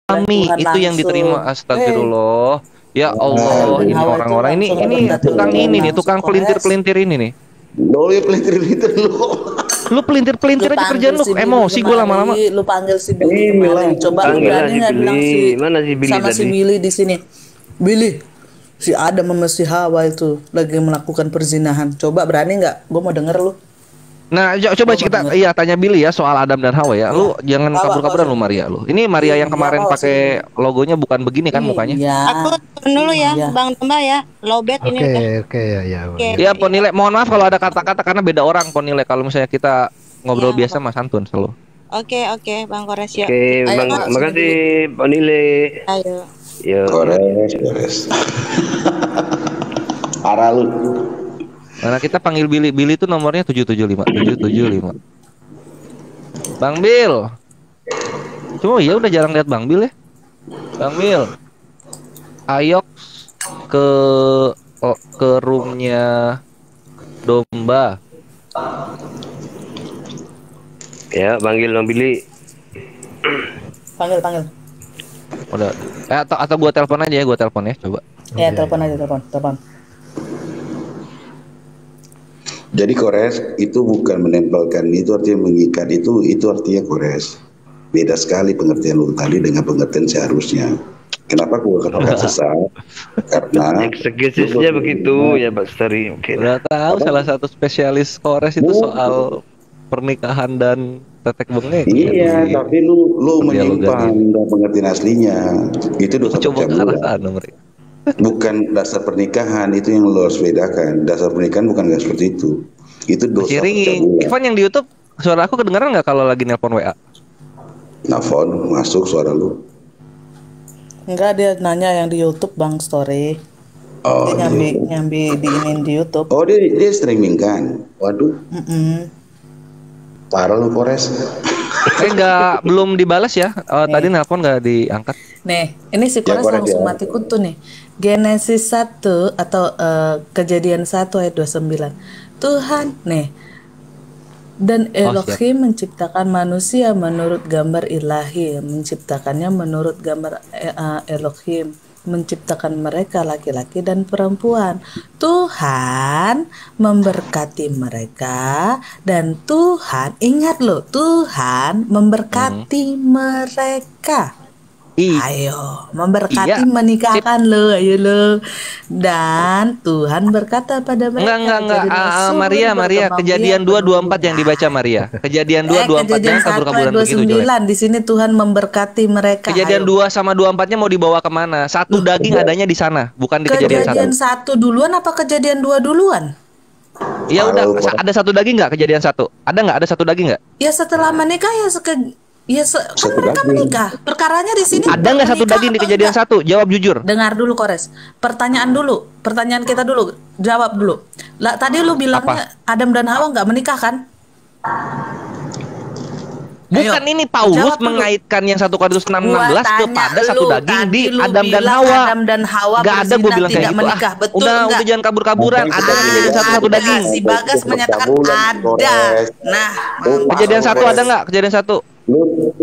Tuhan itu yang diterima. langsung. Astagfirullah. Ya Adam Allah, dan ini Hawa itu orang-orang ini langsung ini berkati tukang Tuhan ini nih, langsung, tukang Kores. pelintir-pelintir ini nih. Lo ya pelintir-pelintir lo. Lu pelintir-pelintir Lu aja panggil kerjaan lu, si Billy emosi gue lama-lama. kemari, lu panggil si Billy Ini kemari. lah. Coba lu Panggil lah berani si nggak bilang Billy. si Mana si Billy sama si tadi? Billy di sini? Billy, si Adam sama si Hawa itu lagi melakukan perzinahan. Coba berani nggak? Gue mau denger lu. Nah, coba kita tanya Billy ya soal Adam dan Hawa ya. Lu jangan Hawa, kabur-kaburan Hawa. lu Maria lu. Ini Maria yang Iya, kemarin Hawa pakai logonya bukan begini kan mukanya. Iya. Aku turun dulu ya, Iya. Bang Domba ya. Lowbat ini udah. Oke, ya. Oke. Ya Ponile, mohon maaf kalau ada kata-kata karena beda orang Ponile. Kalau misalnya kita ngobrol Iya, biasa mah santun selalu. Oke, Bang Kores yuk. Oke, Ayo, Bang, Pak, makasih Pak Nile. Ayo. Yo. Kores. Parah lu. Karena kita panggil Billy, Billy itu nomornya 775. Bang Bil. Cuma ya udah jarang lihat Bang Bil ya. Bang Bil. Ayo ke roomnya Domba. Ya, panggil Bang Billy. Panggil. Udah. Atau gua telepon aja ya, gua telepon ya, coba. Ya, telepon aja, telepon. Jadi Kores itu bukan menempelkan, itu artinya mengikat, itu artinya Kores. Beda sekali pengertian lu tadi dengan pengertian seharusnya. Kenapa gua katakan sesat? Karena Eksekusinya begitu ya Pak Stari. Oke. Udah tahu salah satu spesialis Kores itu soal pernikahan dan tetek bengek. iya, Jadi, tapi lu dialog menyimpang dan pengertian aslinya. Itu dosa coba ke arah percabulan. sana mereka. Bukan dasar pernikahan, itu yang lo harus bedakan. Dasar pernikahan bukan nggak seperti itu. Itu dosa Ringing. percabulan. Ivan yang di YouTube suara aku kedengaran nggak kalau lagi nelpon WA? Nelfon masuk suara lu. Enggak, dia nanya yang di YouTube Bang Story. Oh, Dia nyambi diinin di YouTube. oh dia streaming kan? Waduh, parah lu Kores. Belum dibalas ya. Tadi nelpon nggak diangkat. Nih, ini si Kores Kores langsung ya. mati kutu nih. Genesis 1 atau Kejadian 1 ayat 29. Tuhan, nih. Dan Elohim menciptakan manusia menurut gambar ilahi, menciptakannya menurut gambar Elohim, menciptakan mereka laki-laki dan perempuan. Tuhan memberkati mereka dan Tuhan, ingat loh, Tuhan memberkati mereka. Ayo, memberkati menikahkan lo, ayo lo. Dan Tuhan berkata pada mereka. Enggak. "Jadilah subur, Maria, berkembang Kejadian biak, 2:24 yang dibaca Maria. Kejadian 2:24 Kejadian jangan kabur-kaburan 1 ayat begitu jelek. 29 di sini Tuhan memberkati mereka. Kejadian Ayo. 2 sama 24-nya mau dibawa kemana? Satu daging adanya di sana, bukan di kejadian 1. 1 duluan apa kejadian 2 duluan? Ya udah, ada satu daging nggak kejadian 1? Ada nggak? Ada satu daging nggak? Ya setelah menikah ya kan Satu mereka daging. menikah. Perkaranya di sini Ada nggak satu menikah daging di apa kejadian enggak? 1? Jawab jujur. Dengar dulu Kores. Pertanyaan kita dulu. Jawab dulu. Lah tadi lu bilangnya Adam dan Hawa nggak menikah kan? Bukan Ayo, ini Paulus jawab dulu. mengaitkan yang 1 Korintus 6:16 Gua tanya kepada satu lu, daging tadi di lu Adam dan bilang Hawa. Adam dan Hawa Nggak ada gue berzina, bilang kayak tidak gitu. menikah. Betul udah nggak? jangan kabur-kaburan. Ada di kejadian 1 satu Ada. daging. Si Bagas menyatakan ada. Nah, Kejadian 1 ada nggak? Kejadian 1.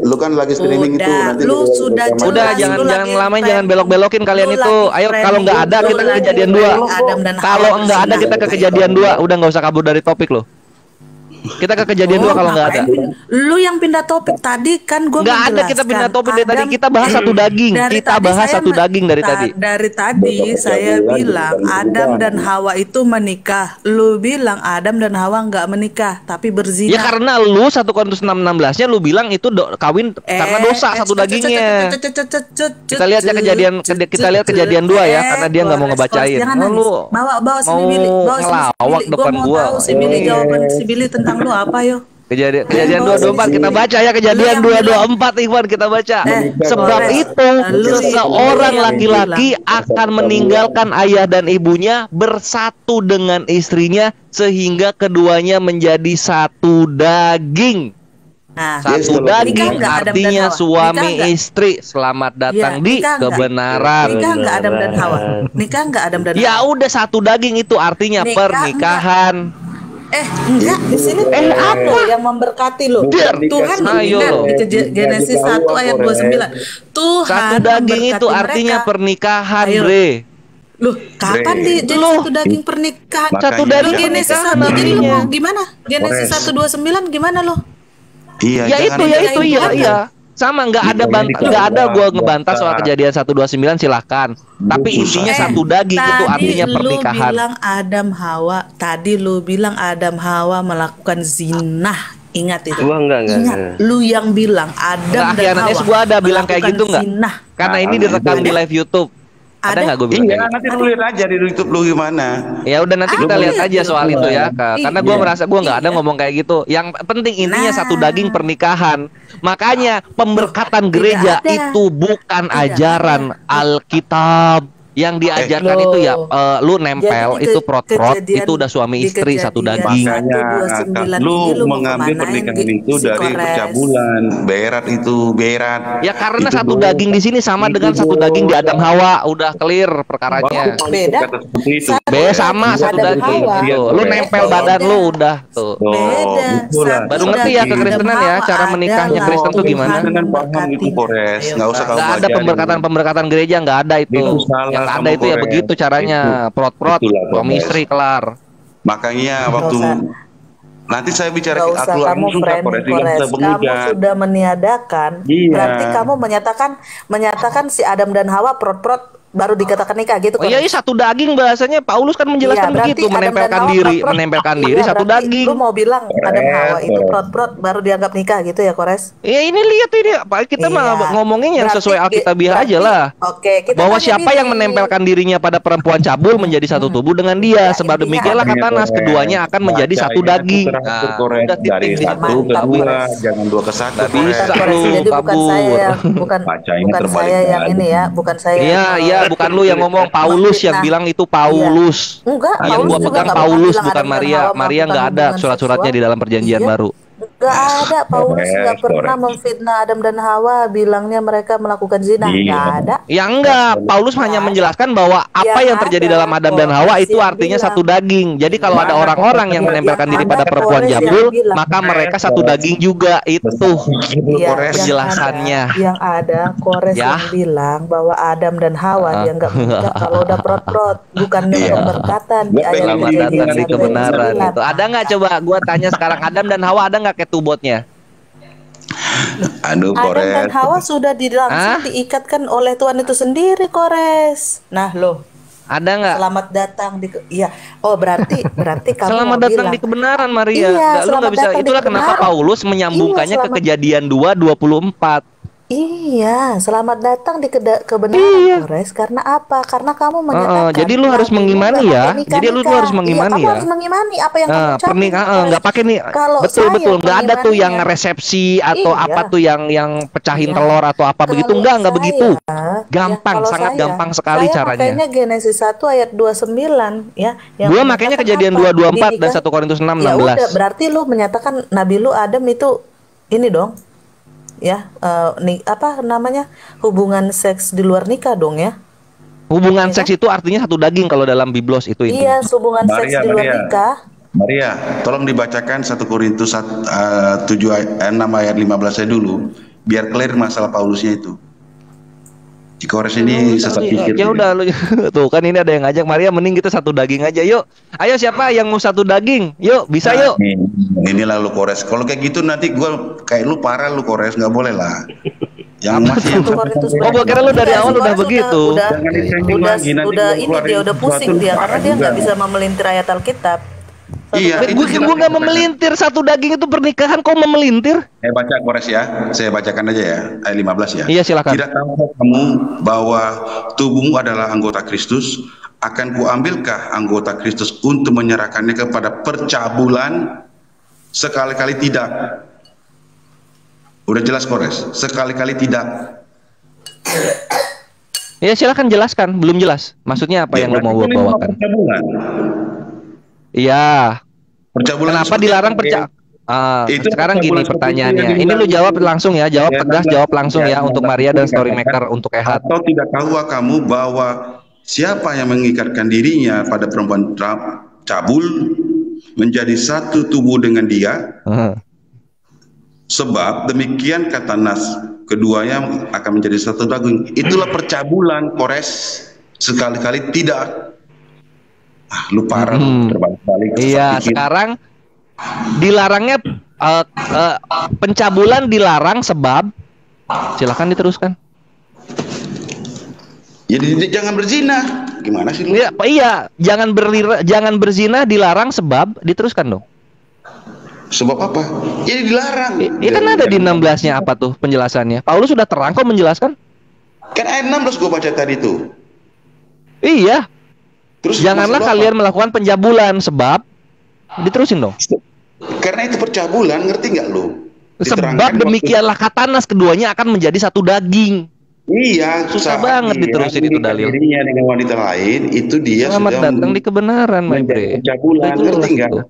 Lu kan lagi streaming itu. Udah, Nanti lu sudah rekaman. Udah jelas, jangan lu jangan lagi lamain, friend. jangan belok-belokin kalian Lu itu. lagi Ayo friend, kalau nggak ada lu kita ke lagi kejadian friend 2. Adam dan Hawa Kalau nggak ada berzina. kita ke kejadian 2. Udah nggak usah kabur dari topik lo. Kita ke kejadian 2 kalau nggak ada. Lu yang pindah topik tadi kan gue Nggak ada, kita pindah topik dari tadi. Kita bahas satu daging. Dari Kita tadi bahas saya satu daging dari tadi. Dari tadi saya bilang Adam dan Hawa itu menikah. Lu bilang Adam dan Hawa nggak menikah tapi berzina. Ya karena lu 1 Korintus 6:16-nya lu bilang itu kawin karena dosa satu dagingnya. Kita lihat ya kita lihat kejadian 2 ya karena dia nggak mau ngebacain. Jangan Oh, nangis. lu Bawa si mau Billy, bawa si ngelawak Billy. depan mau gua. tahu si Billy jawaban si Billy tentang lu apa yo? Kejadian 2:24 kita baca ya kejadian 2:24 Ikhwan kita baca. Sebab Kores, itu lu seseorang yang laki-laki bilang. akan meninggalkan ayah dan ibunya bersatu dengan istrinya sehingga keduanya menjadi satu daging. Nah, Satu Nikah daging nggak Adam dan artinya Hawa? suami Nikah nggak? istri. Selamat datang Iya, di nikah nggak? kebenaran. Nikah nggak Adam dan Hawa? Nikah nggak Adam dan Hawa? Ya udah satu daging itu artinya Nikah pernikahan. Enggak, di sini Tuhan loh yang memberkati loh. Bukan Tuhan dikasih. Ayo ingat loh. di Genesis 1 ayat 29. Tuhan Satu daging itu memberkati artinya mereka. pernikahan, Ayo. Bre. Loh, kapan Bre. di jadi Loh. satu daging pernikahan? Satu Makanya daging Lu Genesis pernikahan 1 jadi lu artinya. mau gimana? Genesis Kores. 1:29 gimana lo? Iya, Ya jangan itu, iya, iya. iya. Sama nggak ada Pokoknya bantah, nggak ada dikawal, gua ngebantah soal bantah. kejadian 129 silahkan. Tapi Susah. intinya satu daging itu artinya pernikahan. Lu bilang Adam Hawa, tadi lu bilang Adam Hawa melakukan zina. Ingat itu. Gua enggak. Ingat, lu yang bilang Adam Nggak, dan akhiran Hawa S gua ada bilang kayak melakukan gitu nggak? zina. Karena ini direkam di live YouTube. Ada Ada. nggak gue bilang Iya, kayak gitu? nanti lu lihat aja di YouTube lu gimana. Ya udah nanti kita Ada lihat ya, aja soal itu ya. Karena gue Iya. merasa gue nggak ada Iya. ngomong kayak gitu. Yang penting intinya Nah. satu daging pernikahan. Makanya pemberkatan Tidak gereja ada. itu bukan Tidak ajaran Alkitab. Yang diajarkan Loh. itu ya lu nempel Jadi itu prot-prot kejadian- itu udah suami di istri satu kejadian daging. Makanya 129 lu ini lu mau mengambil kemanain, pernikahan itu si dari Kores? percabulan, berat itu, berat. Ya karena Itu satu dosa. daging di sini sama Itu dengan satu daging di dosa. Adam Hawa, udah clear perkaranya. Beda. Kata seperti itu. Satu B sama daging satu Adam daging Hawa. gitu. Lu Beda. nempel badan lu udah tuh. Oh, Beda. betul lah. Satu Baru ngerti ya daging kekristenan ya, Adam cara Hawa menikahnya adalah Kristen tuh gimana? Tuhan Dengan paham itu memberkatinya. Kores, Ayo, nggak usah Pak. kamu Nggak ada pelajari. pemberkatan gereja, nggak ada itu. Itu salah Yang ada kamu, itu ya Kores. begitu caranya, prot-prot, Itulah, suami Kores. istri kelar. Makanya waktu usah. nanti saya bicara Gak usah keluar kamu sudah framing, Kores, tidak Kores. usah Kamu menghujat. sudah meniadakan. Iya. Berarti kamu menyatakan si Adam dan Hawa prot-prot baru dikatakan nikah gitu. Oh iya, Kores? satu daging bahasanya Paulus kan menjelaskan Iya, berarti begitu, Adam dan menempelkan Hawa diri, prot-prot. menempelkan Iya, diri satu berarti daging. Lu mau bilang Adam Hawa itu Kores. prot-prot baru dianggap nikah gitu ya, Kores? Ya ini lihat ini, Pak, kita mah Iya. ngomongin yang Berarti sesuai Alkitabiah aja lah. Oke, kita Bahwa tanya siapa Billy. yang menempelkan dirinya pada perempuan cabul menjadi satu tubuh dengan dia. Ya, Sebab intinya- demikianlah kata Nas, keduanya akan menjadi satu daging. Teratur, Nah, Kores. udah Dari titik satu itu. ke Mantap, dua, Kores. jangan dua ke satu. Nggak Kores. bisa. Kores, Lu jadi bukan kabur. saya yang Bacanya bukan terbalik saya yang balik. ini ya, bukan saya. Iya, yang, iya, bukan lu yang ngomong, Paulus yang Nah, bilang itu Paulus. Enggak, Yang Paulus gua juga pegang nggak Paulus bilang bukan Adam dan Maria. Hawa Maria nggak melakukan ada hubungan surat-suratnya seksual. di dalam perjanjian Iya. baru. Enggak ada, Paulus Kores, nggak pernah Kores. memfitnah Adam dan Hawa, bilangnya mereka melakukan zina. Iya. Nggak ada. Ya enggak, Paulus hanya menjelaskan bahwa apa yang terjadi dalam Adam dan Hawa itu artinya satu daging. Jadi kalau ada orang-orang yang menempelkan diri pada perempuan jabul, maka mereka satu daging juga itu. Iya, Kores. Penjelasannya. yang ada Kores Ya. yang bilang bahwa Adam dan Hawa dianggap menikah kalau udah prot-prot, bukannya Iya. pemberkatan di Gua ayat pengen Selamat Kejadian datang di 1:29. kebenaran itu. Ada nggak coba gua tanya sekarang Adam dan Hawa ada nggak ketubotnya? Aduh, Adam dan Kores. Hawa sudah Hah? diikatkan oleh Tuhan itu sendiri, Kores. Nah, loh, Ada nggak? selamat datang di iya. Oh, berarti kamu Selamat mau datang bilang di kebenaran Maria. Iya, Nggak, lu selamat nggak bisa. datang di Itulah kenapa kebenaran. Paulus menyambungkannya Iya, ke selamat- Kejadian 2:24. Iya, selamat datang di kebenaran, Iya. Kores. Karena apa? Karena kamu menyatakan. jadi lu harus bahwa mengimani ini ya. adalah Jadi lu nikah-nikah. harus mengimani Iya, kamu ya. harus mengimani apa yang kamu ucapin, Pernikahan Kores. nggak pakai nih. Kalau Betul saya betul nggak ada tuh yang mengimaninya- resepsi atau Iya. apa tuh yang pecahin Iya. telur atau apa begitu Kalau nggak saya, begitu. ya, Gampang, kalau sangat saya- gampang sekali saya caranya. makanya Genesis 1 ayat 29 ya. yang Gua makanya menyatakan Kejadian apa? 2:24 dan Dinikah- 1 Korintus 6 Ya 16. udah, berarti lu menyatakan Nabi lu Adam itu ini dong. Ya, apa namanya? Hubungan seks di luar nikah dong ya. Hubungan seks itu artinya satu daging kalau dalam Biblos itu Iya, hubungan seks Maria, di luar Maria. nikah. Maria, tolong dibacakan 1 Korintus 6 ayat 15 saya dulu, biar clear masalah Paulusnya itu. Si Kores ini sesat pikir. Ya udah lu tuh kan ini ada yang ngajak Maria, mending kita satu daging aja yuk. Ayo siapa yang mau satu daging? Yuk, bisa yuk. Inilah lu Kores. Kalau kayak gitu nanti gua kayak lu parah lu Kores, nggak boleh lah. Yang masih yang 1 Korintus Oh, gua kira lu dari Iya, awal si udah Kores begitu. Jangan di-trending lagi, nanti udah gua ini keluarin dia udah pusing sesuatu dia karena parah dia nggak juga. bisa memelintir ayat Alkitab. Iya, Gue nggak memelintir satu daging itu pernikahan, kok memelintir? Saya baca Kores ya, saya bacakan aja ya, ayat 15 ya. Iya, silakan. Tidak tahukah kamu bahwa tubuhmu adalah anggota Kristus? Akan kuambilkah anggota Kristus untuk menyerahkannya kepada percabulan? Sekali-kali tidak. Udah jelas Kores, sekali-kali tidak. Ya silakan jelaskan, belum jelas. Maksudnya apa yang lu mau berarti ini bawakan? Percabulan. Iya. Percabulan Kenapa seperti dilarang apa, perca? ya? Itu Sekarang gini percabulan seperti pertanyaannya. itu yang Ini lu dibilang jawab itu. langsung ya, jawab Ya, tegas, 16, jawab langsung ya untuk Maria dan Storymaker untuk Ehat. Atau tidak tahukah kamu bahwa siapa yang mengikatkan dirinya pada perempuan cabul menjadi satu tubuh dengan dia, Heeh. sebab demikian kata nas, keduanya akan menjadi satu daging. Itulah percabulan, Kores. Sekali-kali tidak. Lu parah, lu terbalik-balik. Iya, sekarang dilarangnya pencabulan dilarang sebab, silakan diteruskan. Jadi jangan berzina. Gimana sih lu? Iya, jangan berzina dilarang sebab, diteruskan dong. Sebab apa? Jadi dilarang. Iya kan ada di 16-nya apa tuh penjelasannya? Paulus sudah terang kok menjelaskan. Kan ayat 16 gua baca tadi tuh. Iya. Terus Janganlah maksud kalian melakukan pencabulan sebab, diterusin dong. karena itu percabulan, ngerti nggak lu? Sebab demikianlah kata nas, keduanya akan menjadi satu daging. Iya, Susah saat banget dia diterusin itu menikah dalil. dirinya dengan wanita lain, itu dia Selamat sudah datang di kebenaran, my bre. pencabulan, Itu ngerti jelas nggak? itu.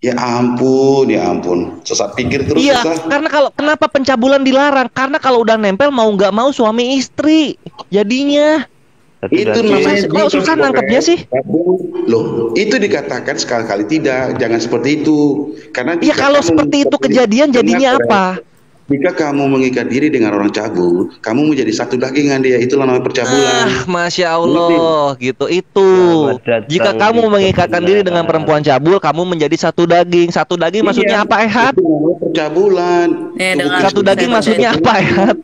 Ya ampun, sesat pikir terus. Iya, susah. karena kenapa pencabulan dilarang? Karena kalau udah nempel mau nggak mau suami istri, jadinya. Itu namanya Kok susah nangkepnya sih? Loh, itu dikatakan sekali-kali tidak, jangan seperti itu. Karena Ya kalau seperti itu kejadian jadinya apa? Jika kamu mengikat diri dengan orang cabul, kamu menjadi satu dagingan dia. Itulah namanya percabulan. Masya Allah, gitu itu. Jika kamu mengikatkan diri dengan perempuan cabul, kamu menjadi satu daging. Satu daging maksudnya apa, Ehat? Itu namanya percabulan. Satu daging maksudnya apa, Ehat?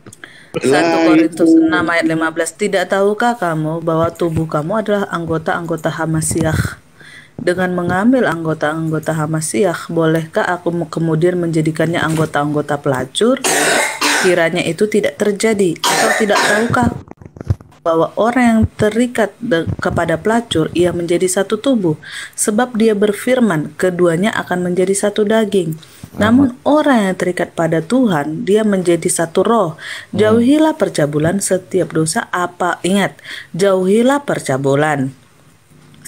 1 Korintus 6 ayat 15. Tidak tahukah kamu bahwa tubuh kamu adalah anggota-anggota Hamasyah? Dengan mengambil anggota-anggota Hamasyah, bolehkah aku kemudian menjadikannya anggota-anggota pelacur? Kiranya itu tidak terjadi. Atau tidak tahukah bahwa orang yang terikat kepada pelacur, ia menjadi satu tubuh? Sebab dia berfirman, keduanya akan menjadi satu daging. Namun orang yang terikat pada Tuhan, dia menjadi satu roh. Jauhilah percabulan setiap dosa apa. Ingat, jauhilah percabulan.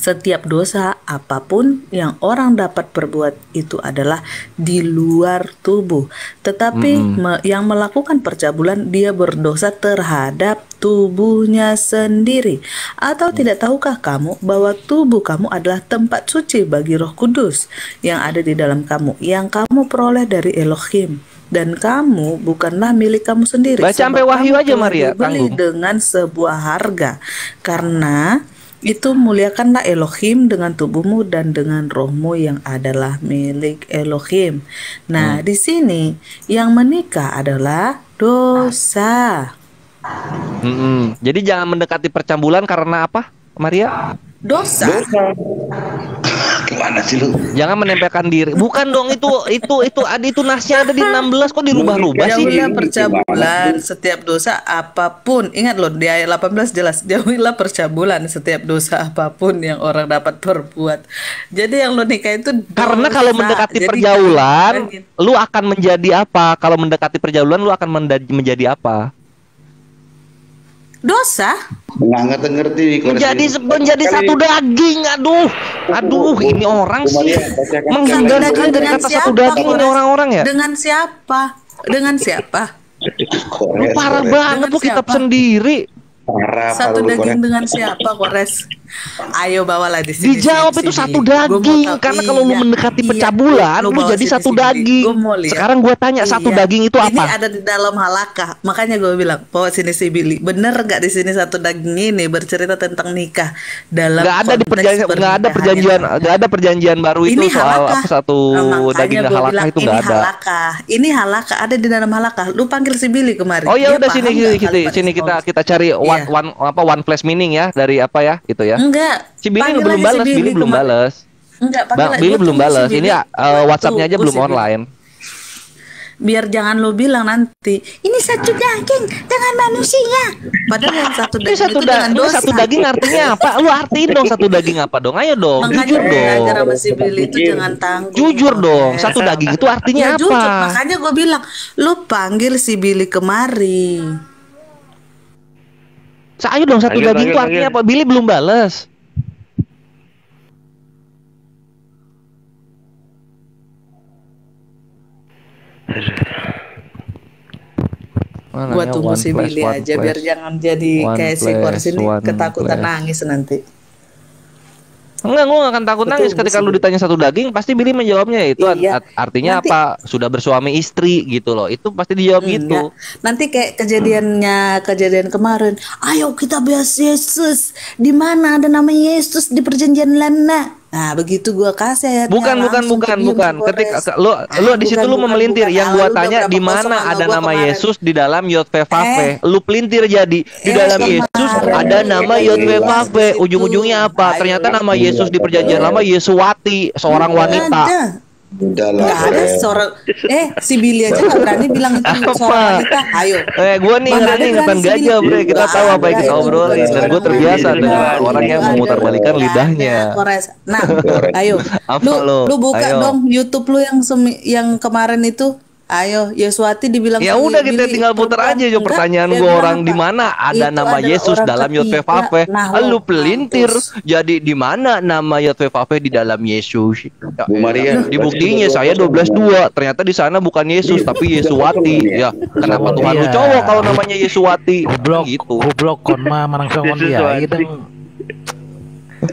Setiap dosa apapun yang orang dapat perbuat itu adalah di luar tubuh. Tetapi yang melakukan percabulan, dia berdosa terhadap tubuhnya sendiri. Atau tidak tahukah kamu bahwa tubuh kamu adalah tempat suci bagi Roh Kudus yang ada di dalam kamu, yang kamu peroleh dari Elohim, dan kamu bukanlah milik kamu sendiri. Baca sampai Wahyu aja, Maria. Beli dengan sebuah harga. Karena itu muliakanlah Elohim dengan tubuhmu dan dengan rohmu yang adalah milik Elohim. Nah, di sini yang menikah adalah dosa. Jadi jangan mendekati percabulan karena apa, Maria? Dosa. Gimana sih lu? Jangan menempelkan diri. Bukan dong, itu nasnya ada di 16, kok dirubah-rubah sih? Jauhilah percabulan setiap dosa apapun. Ingat loh, di ayat 18 jelas, jauhilah percabulan setiap dosa apapun yang orang dapat perbuat. Jadi yang lo nikah itu dosa. Karena kalau mendekati perjaulan, lu akan menjadi apa? Kalau mendekati perjaulan, lu akan menjadi apa? Dosa. Nggak ngerti. Menjadi satu daging. Aduh, ini orang sih menghindarkan dari kata satu daging ini orang-orang ya. Dengan siapa? Lu parah banget lu kitab sendiri. Satu daging dengan siapa, Kores? Ayo bawalah di sini. Dijawab itu satu daging, karena kalau lu mendekati pencabulan, lu jadi satu daging. Sekarang gue tanya, satu daging itu apa? Ini ada di dalam halakah. Makanya gue bilang, bawa sini si Billy. Bener nggak di sini satu daging ini bercerita tentang nikah dalam nggak ada perjanjian baru itu soal apa satu daging halakah itu nggak ada. Ini halakah ada di dalam halakah. Lu panggil si Billy kemarin. Oh ya udah, sini kita cari one flash meaning ya dari apa ya itu ya. Enggak. Si Billy belum balas. Enggak, Bang Billy belum balas. Ini WhatsApp-nya aja belum online. Biar jangan lo bilang nanti ini satu daging dengan manusia. Padahal yang satu daging itu dengan dosa. Satu daging artinya apa? Lu artiin dong satu daging apa dong? Ayo dong, jujur dong. Makanya si Billy itu jangan tanggung. Jujur dong, satu daging itu artinya apa? Jujur, makanya gue bilang, lu panggil si Billy kemari. Ayo dong, satu daging itu artinya apa? Billy belum balas. Gua tunggu si Billy aja biar jangan jadi kayak si Kors ini ketakutan nangis nanti. Enggak, gue gak akan takut Betul, nangis ketika betul. lu ditanya satu daging, pasti Billy menjawabnya itu Iya. artinya Nanti- apa? Sudah bersuami istri gitu loh. Itu pasti dijawab gitu. Enggak. Nanti kayak kejadian kemarin. Ayo kita bahas Yesus. Di mana ada nama Yesus di perjanjian lama. Nah, begitu gua kasih ayatnya Bukan. langsung diem si Ketika Kores. lu di situ lu memelintir. Yang Ah, gua lu udah tanya berapa di kosong mana sama ada gua nama kemarin? Yesus di dalam Yotvevafe. Lu pelintir jadi di dalam kemarin. Yesus ada nama Yotvevafe. Di situ. Ujung-ujungnya apa? Ayo. Ternyata nama Yesus di perjanjian lama Yesuwati, seorang wanita. Ada. Udah lah, Nggak ada Kores. seorang si Billy aja nggak berani bilang itu Apa? seorang wanita. Ayo. Gua nih Mana ada ingatan berani si gajah, Billy? bre. Kita Nggak tahu apa yang ada, kita itu obrolin bukan dan gue seorang terbiasa wanita. dengan Nggak orang yang ada. memutarbalikkan Nggak lidahnya. ada, Kores. Nah, ayo. Apa Lu lu? buka Ayo. dong YouTube lu yang kemarin itu. Ayo, Yeswati dibilang Ya si udah kita Billy tinggal putar perempuan. aja jo Enggak, pertanyaan dia gua bilang orang apa? di mana ada Itu nama adalah Yesus orang dalam ketiga. Yotvevafe. Nah, Lu pelintir. mampus. Jadi di mana nama Yotvevafe di dalam Yesus? Ya, Bu Maria, dibuktinya saya 12:2. Ternyata di sana bukan Yesus tapi Yesuwati. Ya, kenapa Tuhan lu Iya. cowok kalau namanya Yesuwati? Goblok, Gitu. goblok kon mah manang songon dia. Sesuatu. Ideng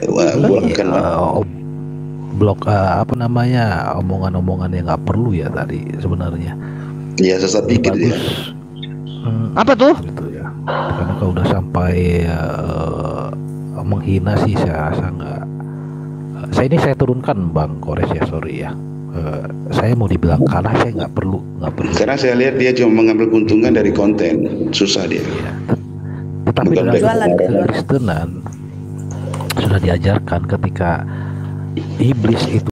Wah, bukan lah. blok apa namanya omongan-omongan yang nggak perlu ya tadi sebenarnya. Ya sesat pikir dia. Bagus. Apa tuh? Gitu ya. Karena kalau udah sampai menghina sih saya rasa nggak. Saya turunkan Bang Kores ya, sorry ya. Saya mau dibilang kalah saya nggak perlu. Karena saya lihat dia cuma mengambil keuntungan dari konten, susah dia. Ya. Tetapi Bukan dalam jualan, Kristenan sudah diajarkan ketika iblis itu